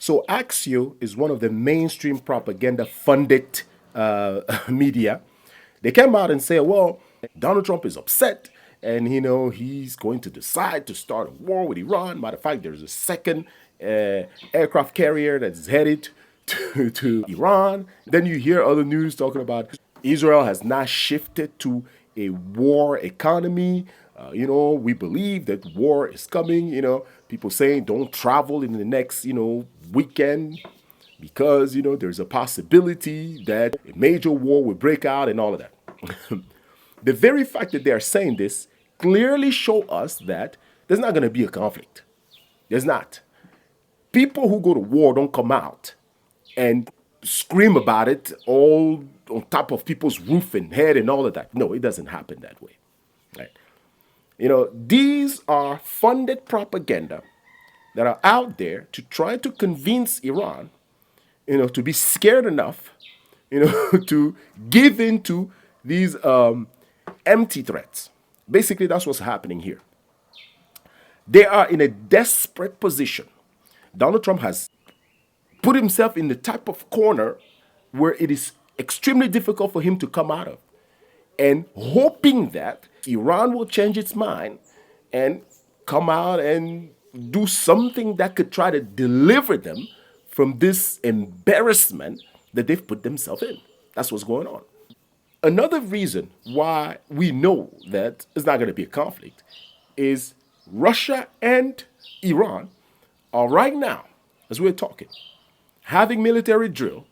So Axio is one of the mainstream propaganda funded media. They came out and said, well, Donald Trump is upset and, he's going to decide to start a war with Iran. Matter of fact, there's a second aircraft carrier that's headed to Iran. Then you hear other news talking about Israel has now shifted to a war economy. We believe that war is coming. People saying don't travel in the next, weekend because, there's a possibility that a major war will break out and all of that. The very fact that they are saying this clearly show us that there's not going to be a conflict. There's not. People who go to war don't come out and scream about it all on top of people's roof and head and all of that. No, it doesn't happen that way. Right? These are funded propaganda that are out there to try to convince Iran, to be scared enough, to give in to these empty threats. Basically, that's what's happening here. They are in a desperate position. Donald Trump has put himself in the type of corner where it is extremely difficult for him to come out of. And hoping that Iran will change its mind and come out and do something that could try to deliver them from this embarrassment that they've put themselves in. That's what's going on. Another reason why we know that it's not going to be a conflict is Russia and Iran are right now, as we're talking, having military drill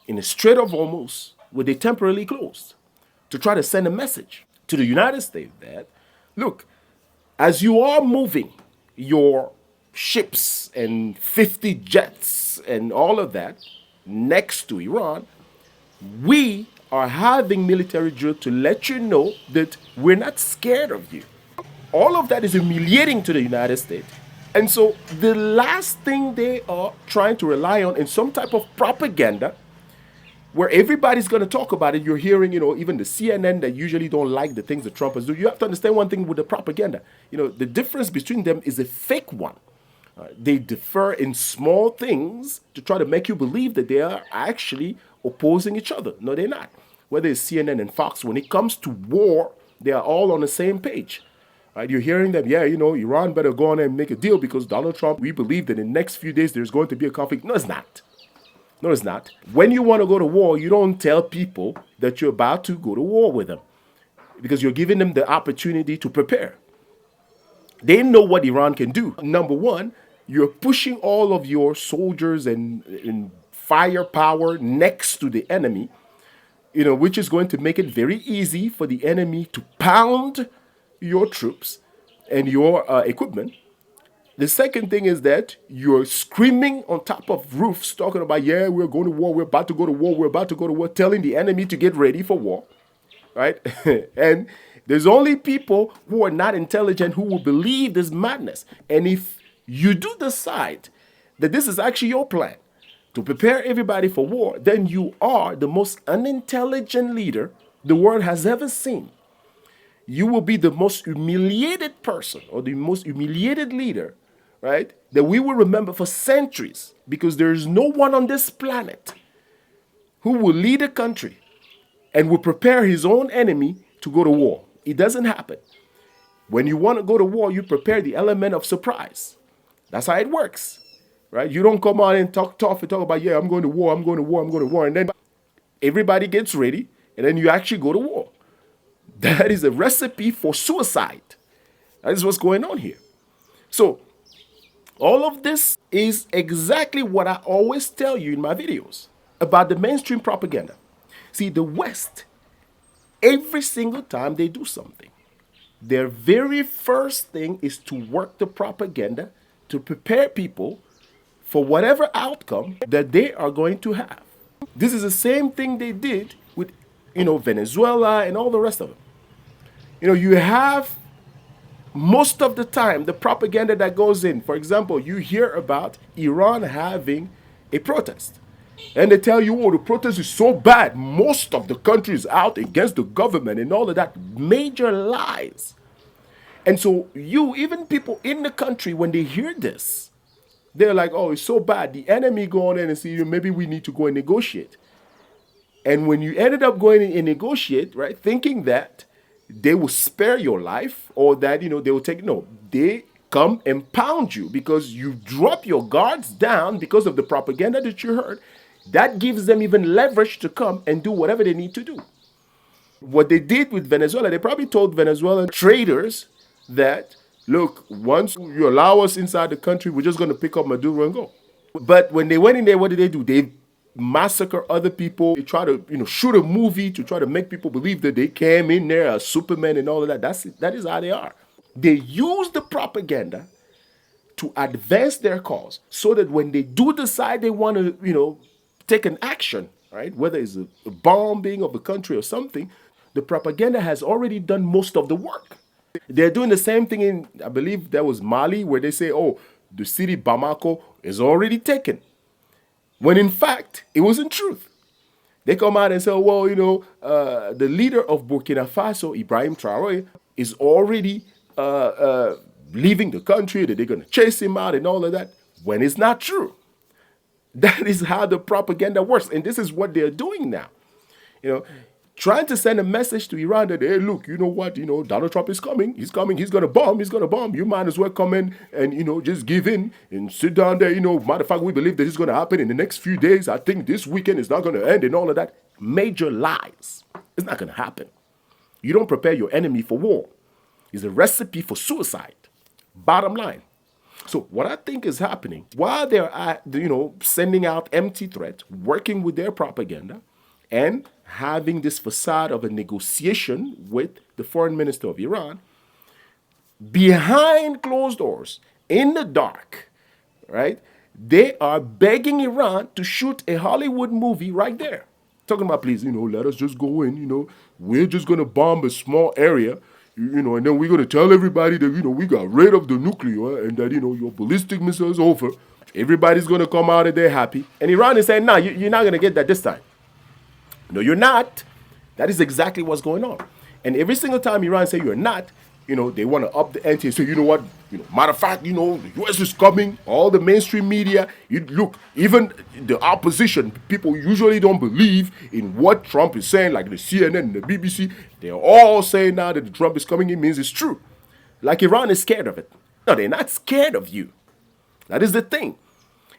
in the Strait of Hormuz, where they temporarily closed, to try to send a message to the United States that, look, as you are moving your ships and 50 jets and all of that next to Iran, we are having military drill to let you know that we're not scared of you. All of that is humiliating to the United States. And so the last thing they are trying to rely on is some type of propaganda where everybody's going to talk about it. You're hearing, even the CNN that usually don't like the things that Trump is doing. You have to understand one thing with the propaganda. The difference between them is a fake one. They differ in small things to try to make you believe that they are actually opposing each other. No, they're not. Whether it's CNN and Fox, when it comes to war, they are all on the same page. Right? You're hearing them, Iran better go on and make a deal because Donald Trump, we believe that in the next few days there's going to be a conflict. No, it's not. No, it's not. When you want to go to war, you don't tell people that you're about to go to war with them because you're giving them the opportunity to prepare. They know what Iran can do. Number one, you're pushing all of your soldiers and firepower next to the enemy, which is going to make it very easy for the enemy to pound your troops and your equipment. The second thing is that you're screaming on top of roofs talking about, we're going to war, we're about to go to war, we're about to go to war, telling the enemy to get ready for war, right? And there's only people who are not intelligent who will believe this madness. And if you do decide that this is actually your plan to prepare everybody for war, then you are the most unintelligent leader the world has ever seen. You will be the most humiliated person or the most humiliated leader, right, that we will remember for centuries, because there is no one on this planet who will lead a country and will prepare his own enemy to go to war. It doesn't happen. When you want to go to war, you prepare the element of surprise. That's how it works, right? You don't come on and talk tough and talk about, I'm going to war, I'm going to war, I'm going to war. And then everybody gets ready and then you actually go to war. That is a recipe for suicide. That is what's going on here. So all of this is exactly what I always tell you in my videos about the mainstream propaganda. See, the West, every single time they do something, their very first thing is to work the propaganda to prepare people for whatever outcome that they are going to have. This is the same thing they did with, Venezuela and all the rest of them. You have most of the time the propaganda that goes in. For example, you hear about Iran having a protest. And they tell you, the protest is so bad. Most of the country is out against the government and all of that. Major lies. And so even people in the country, when they hear this, They're like, oh, it's so bad. The enemy go on in and say, maybe we need to go and negotiate. And when you ended up going and negotiate, right, thinking that they will spare your life or that, they will take, no, they come and pound you because you drop your guards down because of the propaganda that you heard. That gives them even leverage to come and do whatever they need to do. What they did with Venezuela, they probably told Venezuelan traders that, look, once you allow us inside the country, we're just going to pick up Maduro and go. But when they went in there, what did they do? They massacre other people. They try to, shoot a movie to try to make people believe that they came in there as Superman and all of that. That is how they are. They use the propaganda to advance their cause so that when they do decide they want to, take an action, right, whether it's a bombing of the country or something, the propaganda has already done most of the work. They're doing the same thing in, I believe that was Mali, where they say, oh, the city Bamako is already taken. When in fact, it wasn't truth. They come out and say, well, the leader of Burkina Faso, Ibrahim Traoré, is already leaving the country, that they're going to chase him out and all of that, when it's not true. That is how the propaganda works. And this is what they're doing now. Trying to send a message to Iran that, hey, look, you know what, Donald Trump is coming. He's coming. He's going to bomb. You might as well come in and, just give in and sit down there. Matter of fact, we believe that it's going to happen in the next few days. I think this weekend is not going to end and all of that. Major lies. It's not going to happen. You don't prepare your enemy for war. It's a recipe for suicide. Bottom line. So what I think is happening, while they're sending out empty threats, working with their propaganda, and having this facade of a negotiation with the foreign minister of Iran, behind closed doors, in the dark, right, they are begging Iran to shoot a Hollywood movie right there. Talking about, please, let us just go in, we're just going to bomb a small area, and then we're going to tell everybody that, we got rid of the nuclear and that, your ballistic missile is over. Everybody's going to come out and they're happy. And Iran is saying, no, you're not going to get that this time. No, you're not. That is exactly what's going on. And every single time Iran say you're not, they want to up the ante and say, you know what, matter of fact, the U.S. is coming. All the mainstream media, look, even the opposition, people usually don't believe in what Trump is saying, like the CNN and the BBC. They're all saying now that Trump is coming, it means it's true. Like Iran is scared of it. No, they're not scared of you. That is the thing.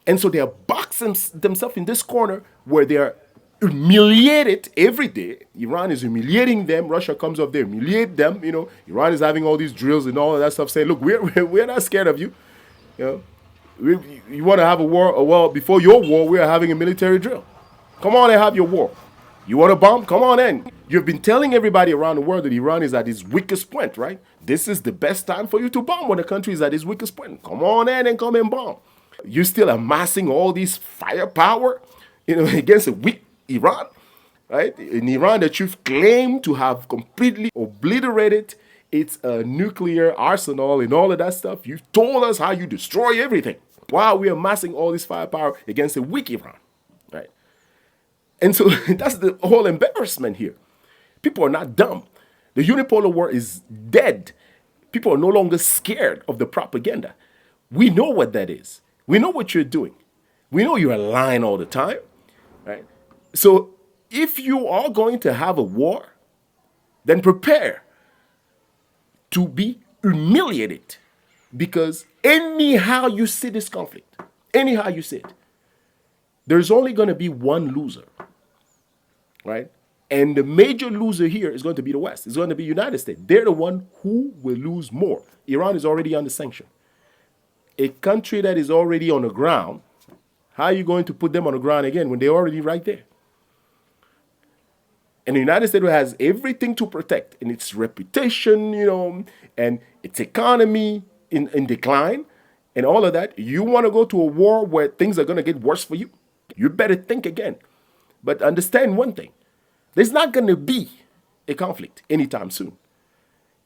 And so they are boxing themselves in this corner where they are humiliated every day. Iran is humiliating them. Russia comes up there, humiliate them. Iran is having all these drills and all of that stuff, saying, look, we're not scared of you. You want to have a war? Well, before your war, we are having a military drill. Come on and have your war. You want to bomb? Come on in. You've been telling everybody around the world that Iran is at its weakest point, right? This is the best time for you to bomb when the country is at its weakest point. Come on in and come and bomb. You're still amassing all this firepower, against a weak Iran, right? In Iran that you've claimed to have completely obliterated its nuclear arsenal and all of that stuff. You've told us how you destroy everything while we're amassing all this firepower against a weak Iran, right? And so that's the whole embarrassment here. People are not dumb. The unipolar war is dead. People are no longer scared of the propaganda. We know what that is. We know what you're doing. We know you're lying all the time, right? So if you are going to have a war, then prepare to be humiliated, because anyhow you see this conflict, anyhow you see it, there's only going to be one loser, right? And the major loser here is going to be the West. It's going to be United States. They're the one who will lose more. Iran is already under sanction. A country that is already on the ground, how are you going to put them on the ground again when they're already right there? And the United States has everything to protect in its reputation, and its economy in decline and all of that. You want to go to a war where things are going to get worse for you? You better think again. But understand one thing. There's not going to be a conflict anytime soon.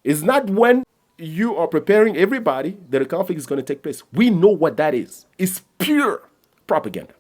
It's not when you are preparing everybody that a conflict is going to take place. We know what that is. It's pure propaganda.